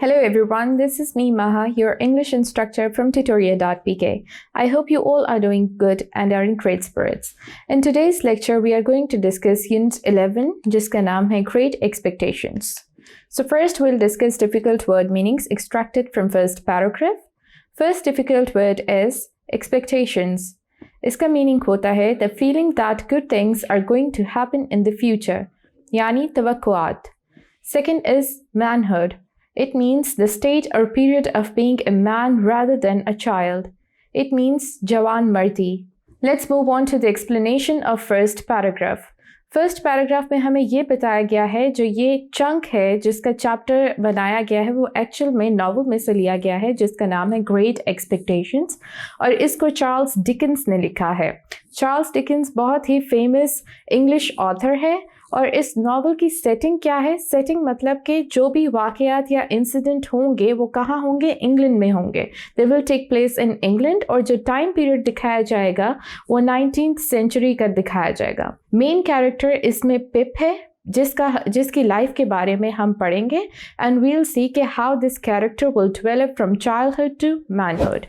Hello everyone, this is me Maha, your English instructor from tutoria.pk. I hope you all are doing good and are in great spirits. In today's lecture, we are going to discuss Unit 11, जिसका नाम है Great Expectations. So first we'll discuss difficult word meanings extracted from first paragraph. First difficult word is expectations. इसका meaning होता है the feeling that good things are going to happen in the future, यानी तवक्कुआत. Second is manhood. It means the state or period of being a man rather than a child. It means jawan mardi. Let's move on to the explanation of first paragraph. First paragraph में हमें ये बताया गया है जो ये chunk है जिसका चैप्टर बनाया गया है वो एक्चुअल में नॉवल में से लिया गया है जिसका नाम है ग्रेट एक्सपेक्टेशंस और इसको चार्ल्स डिकिंस ने लिखा है. चार्ल्स डिकिंस बहुत ही फेमस इंग्लिश ऑथर है और इस नॉवल की सेटिंग क्या है? सेटिंग मतलब कि जो भी वाक़यात या इंसिडेंट होंगे वो कहाँ होंगे? इंग्लैंड में होंगे. They will take place in England और जो टाइम पीरियड दिखाया जाएगा वो 19th सेंचुरी का दिखाया जाएगा. मेन कैरेक्टर इसमें पिप है जिसकी लाइफ के बारे में हम पढ़ेंगे एंड वील सी कि how this character will develop from childhood to manhood.